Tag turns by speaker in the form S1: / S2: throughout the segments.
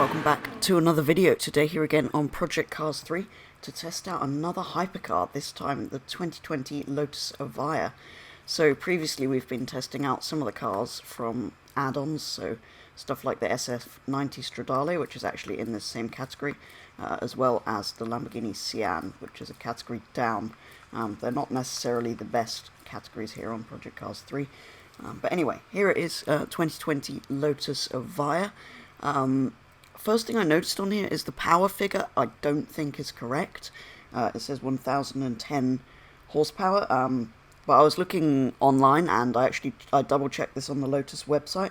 S1: welcome back to another video. Today here again on Project Cars 3 to test out another hypercar, this time the 2020 Lotus Evija. So previously we've been testing out some of the cars from add-ons, so stuff like the SF90 Stradale, which is actually in this same category, as well as the Lamborghini Sian, which is a category down. They're not necessarily the best categories here on Project Cars 3. But anyway, here it is, 2020 Lotus Evija. First thing I noticed on here is the power figure I don't think is correct. It says 1010 horsepower, but I was looking online and I double checked this on the Lotus website.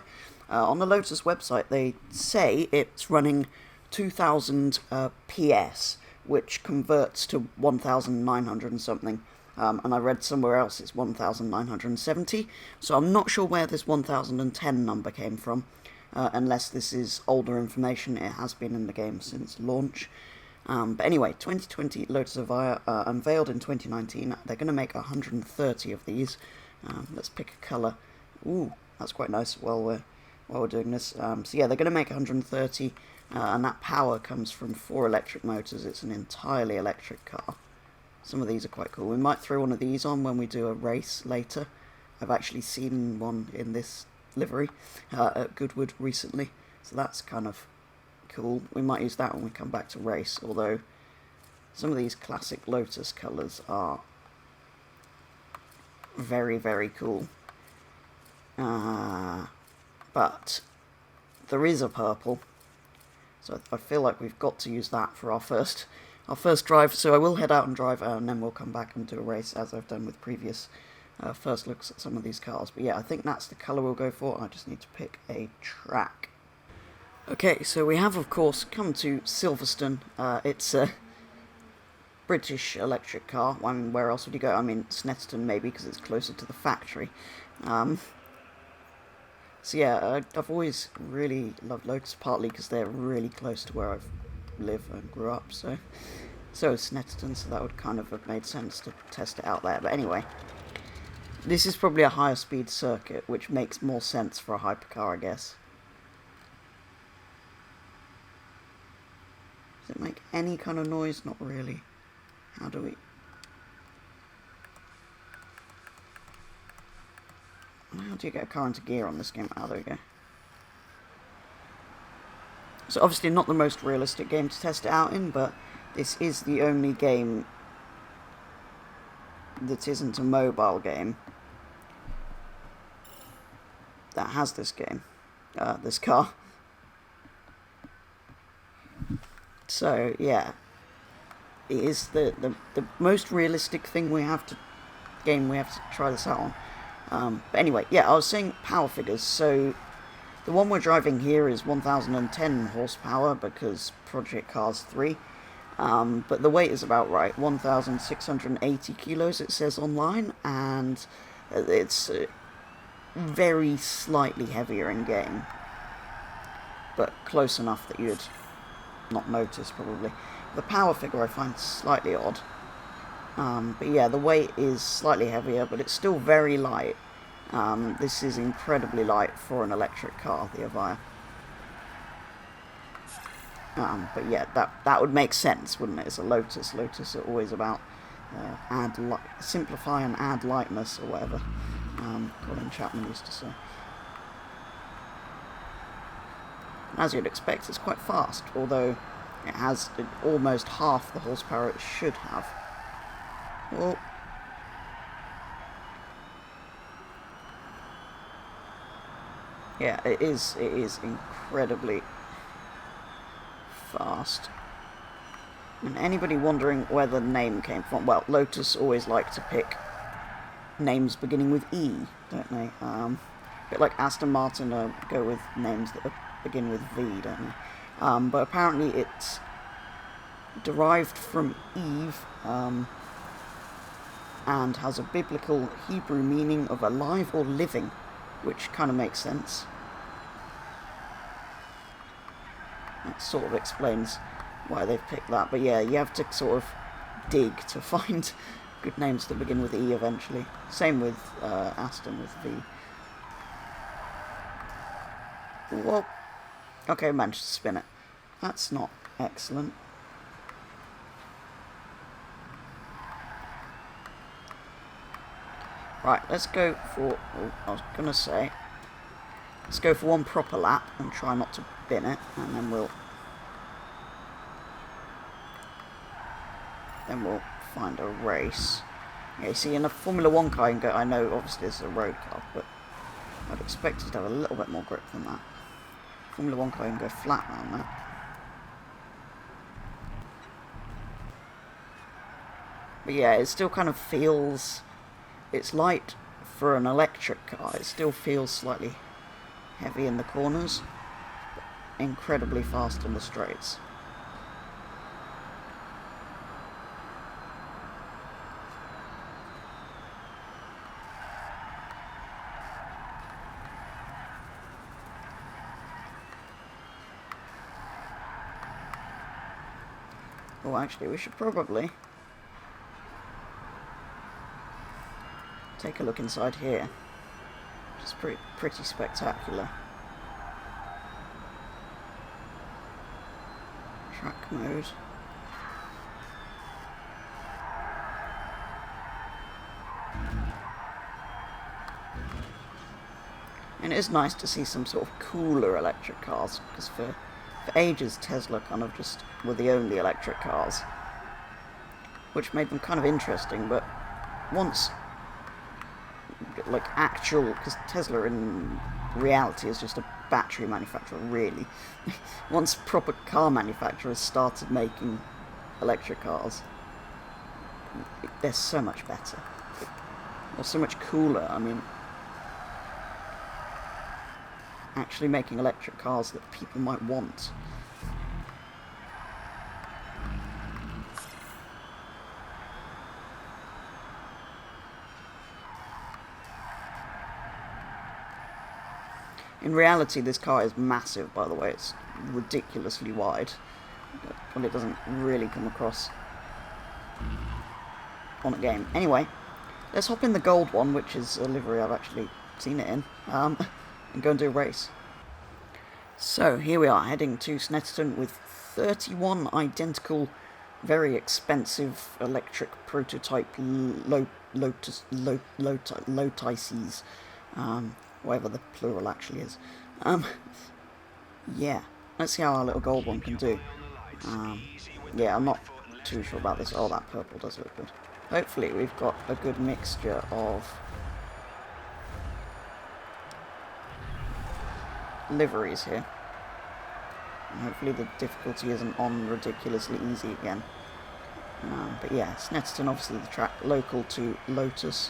S1: On the Lotus website they say it's running 2000 PS, which converts to 1900 and something. And I read somewhere else it's 1970, so I'm not sure where this 1010 number came from, unless this is older information. It has been in the game since launch. But anyway, 2020 Lotus Evija, unveiled in 2019. They're going to make 130 of these. Let's pick a colour. Ooh, that's quite nice while we're doing this. So yeah, they're going to make 130, and that power comes from 4 electric motors. It's an entirely electric car. Some of these are quite cool. We might throw one of these on when we do a race later. I've actually seen one in this livery at Goodwood recently, so that's kind of cool. We might use that when we come back to race, although some of these classic Lotus colours are very, very cool. But there is a purple, so I feel like we've got to use that for our first drive, so I will head out and drive, and then we'll come back and do a race, as I've done with previous first looks at some of these cars. But yeah, I think that's the colour we'll go for. I just need to pick a track. Okay, so we have, of course, come to Silverstone. It's a British electric car. I mean, where else would you go? I mean, Snetterton maybe, because it's closer to the factory. So yeah, I've always really loved Lotus, partly because they're really close to where I live and grew up, so is Snetterton, so that would kind of have made sense to test it out there. But anyway, this is probably a higher speed circuit, which makes more sense for a hypercar, I guess. Does it make any kind of noise? Not really. How do we... How do you get a car into gear on this game? Oh, there we go. So obviously not the most realistic game to test it out in, but this is the only game that isn't a mobile game that has this car. So yeah, it is the most realistic thing we have to try this out on. But anyway, yeah, I was saying power figures. So the one we're driving here is 1010 horsepower because Project Cars 3, but the weight is about right, 1680 kilos it says online, and it's very slightly heavier in game, but close enough that you'd not notice probably. The power figure I find slightly odd, but yeah, the weight is slightly heavier, but it's still very light. This is incredibly light for an electric car, the Evija. But yeah, that would make sense, wouldn't it? It's a Lotus. Lotus are always about simplify and add lightness, or whatever Colin Chapman used to say. As you'd expect, it's quite fast, although it has almost half the horsepower it should have. Well, yeah, it is incredibly fast. And anybody wondering where the name came from? Well, Lotus always like to pick names beginning with E, don't they? A bit like Aston Martin go with names that begin with V, don't they? But apparently it's derived from Eve, and has a biblical Hebrew meaning of alive or living, which kind of makes sense. That sort of explains why they've picked that. But yeah, you have to sort of dig to find good names that begin with E eventually. Same with Aston with V. Whoa. Okay, managed to spin it. That's not excellent. Right, let's go for... Oh, I was going to say... Let's go for one proper lap and try not to bin it, and then we'll find a race. Yeah, you see, in a Formula 1 car, you can go, I know obviously this is a road car, but I'd expect it to have a little bit more grip than that. Formula 1 car, you can go flat around that. But yeah, it still kind of feels... It's light for an electric car. It still feels slightly heavy in the corners, but incredibly fast in the straights. Oh, actually, we should probably take a look inside here. It's pretty spectacular. Track mode. And it is nice to see some sort of cooler electric cars, because for ages Tesla kind of just were the only electric cars, which made them kind of interesting, but once, like, actual, because Tesla in reality is just a battery manufacturer, really. Once proper car manufacturers started making electric cars, they're so much better. They're so much cooler. I mean, actually making electric cars that people might want. In reality, this car is massive, by the way. It's ridiculously wide. Well, it doesn't really come across on a game. Anyway, let's hop in the gold one, which is a livery I've actually seen it in, and go and do a race. So, here we are, heading to Snetterton with 31 identical, very expensive electric prototype Lotuses. Whatever the plural actually is. Yeah, let's see how our little gold one can do. Yeah, I'm not too sure about this. Oh, that purple does look good. Hopefully we've got a good mixture of liveries here. And hopefully the difficulty isn't on ridiculously easy again. But yeah, Snetterton, obviously the track local to Lotus.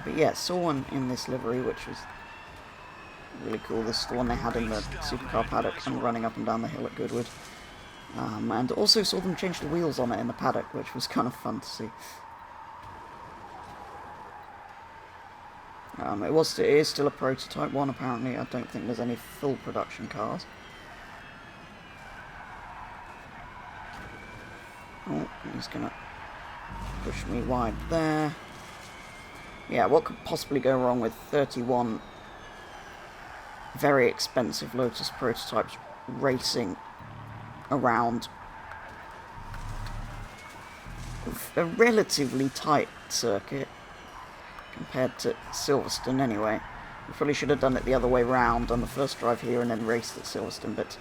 S1: But yeah, saw one in this livery, which was really cool. This is the one they had in the supercar paddock and running up and down the hill at Goodwood. And also saw them change the wheels on it in the paddock, which was kind of fun to see. It is still a prototype one, apparently. I don't think there's any full production cars. Oh, he's going to push me wide there. Yeah, what could possibly go wrong with 31 very expensive Lotus prototypes racing around a relatively tight circuit compared to Silverstone anyway. We probably should have done it the other way round on the first drive here and then raced at Silverstone, but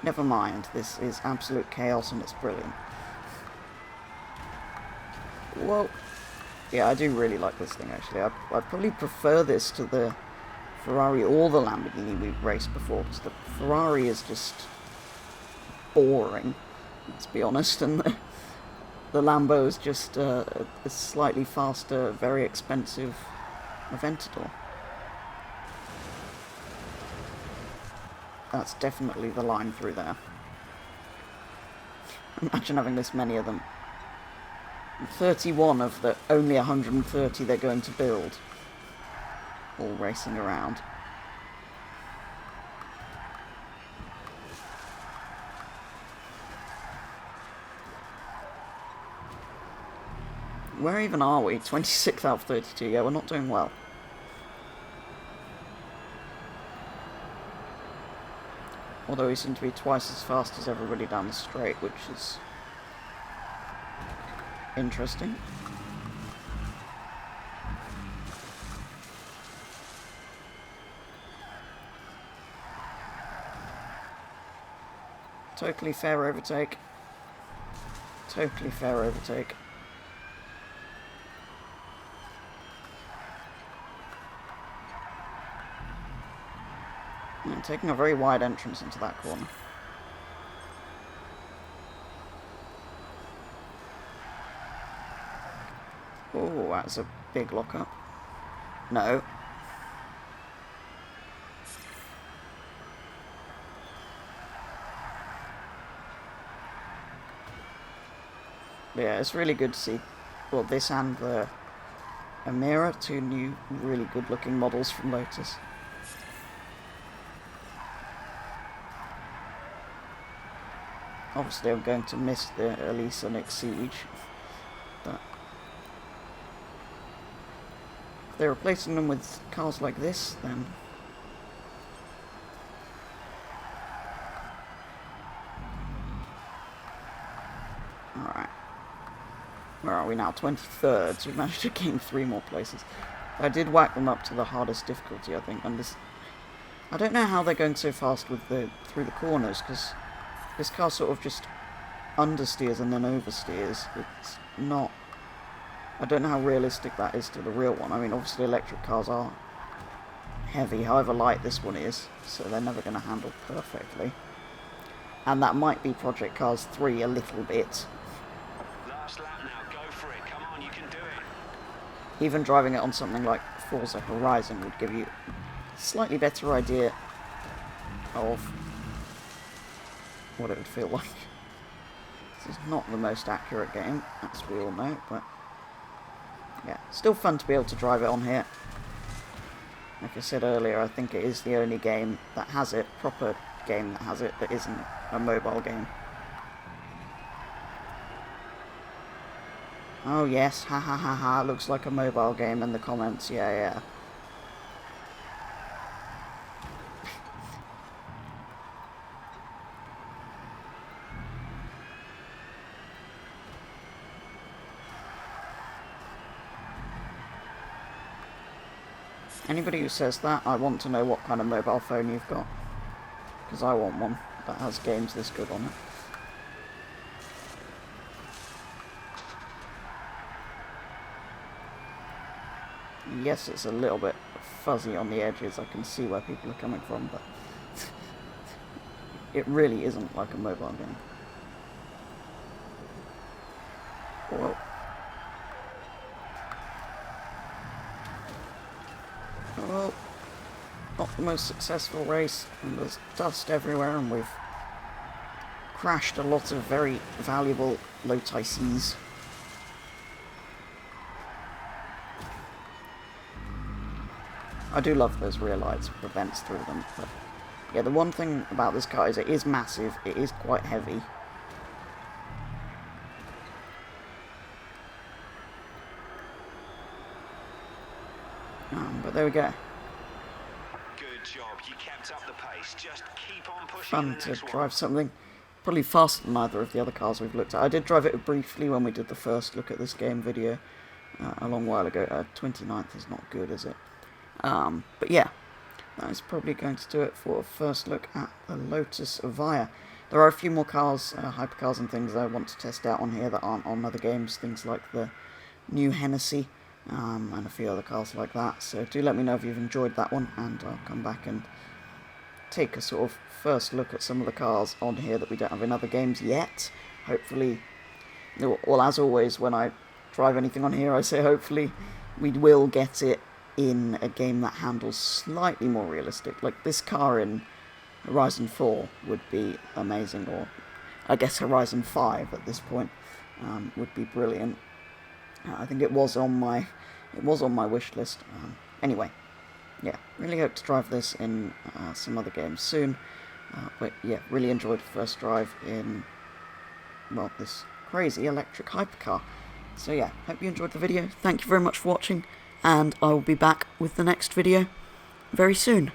S1: never mind. This is absolute chaos and it's brilliant. Whoa. Yeah, I do really like this thing, actually. I'd probably prefer this to the Ferrari or the Lamborghini we've raced before, because the Ferrari is just boring, let's be honest, and the Lambo is just a slightly faster, very expensive Aventador. That's definitely the line through there. Imagine having this many of them. 31 of the only 130 they're going to build, all racing around. Where even are we? 26th out of 32. Yeah, we're not doing well. Although he seemed to be twice as fast as everybody down the straight, which is interesting. Totally fair overtake. Totally fair overtake. I'm taking a very wide entrance into that corner. Oh, that's a big lockup. No. But yeah, it's really good to see, well, this and the Amira, two new really good looking models from Lotus. Obviously I'm going to miss the Elisa Nick Siege, but if they're replacing them with cars like this, then alright. Where are we now? 23rd, so we've managed to gain 3 more places. I did whack them up to the hardest difficulty, I think, and this... I don't know how they're going so fast with through the corners, because this car sort of just understeers and then oversteers. It's not... I don't know how realistic that is to the real one. I mean, obviously electric cars are heavy, however light this one is, so they're never going to handle perfectly. And that might be Project Cars 3 a little bit.
S2: Last lap now, go for it. Come on, you can do it.
S1: Even driving it on something like Forza Horizon would give you a slightly better idea of what it would feel like. This is not the most accurate game, as we all know, but yeah, still fun to be able to drive it on here. Like I said earlier, I think it is the only game that has it, proper game that has it, that isn't a mobile game. Oh yes, ha ha ha ha, looks like a mobile game in the comments, yeah, yeah. Anybody who says that, I want to know what kind of mobile phone you've got. Because I want one that has games this good on it. Yes, it's a little bit fuzzy on the edges. I can see where people are coming from, but it really isn't like a mobile game. Whoa. Well, not the most successful race, and there's dust everywhere, and we've crashed a lot of very valuable Lotuses. I do love those rear lights with the vents through them, but yeah, the one thing about this car is it is massive, it is quite heavy. But there we go.
S2: Good job. You kept up the pace. Just keep on pushing.
S1: Fun to drive something probably faster than either of the other cars we've looked at. I did drive it briefly when we did the first look at this game video a long while ago. 29th is not good, is it? But yeah, that is probably going to do it for a first look at the Lotus Evija. There are a few more cars, hypercars and things I want to test out on here that aren't on other games, things like the new Hennessy. And a few other cars like that, so do let me know if you've enjoyed that one, and I'll come back and take a sort of first look at some of the cars on here that we don't have in other games yet. Hopefully, well, as always, when I drive anything on here, I say hopefully we will get it in a game that handles slightly more realistic. Like this car in Horizon 4 would be amazing, or I guess Horizon 5 at this point would be brilliant. I think it was on my wish list. Anyway, yeah, really hope to drive this in some other games soon. But yeah, really enjoyed the first drive in, well, this crazy electric hypercar. So yeah, hope you enjoyed the video. Thank you very much for watching, and I will be back with the next video very soon.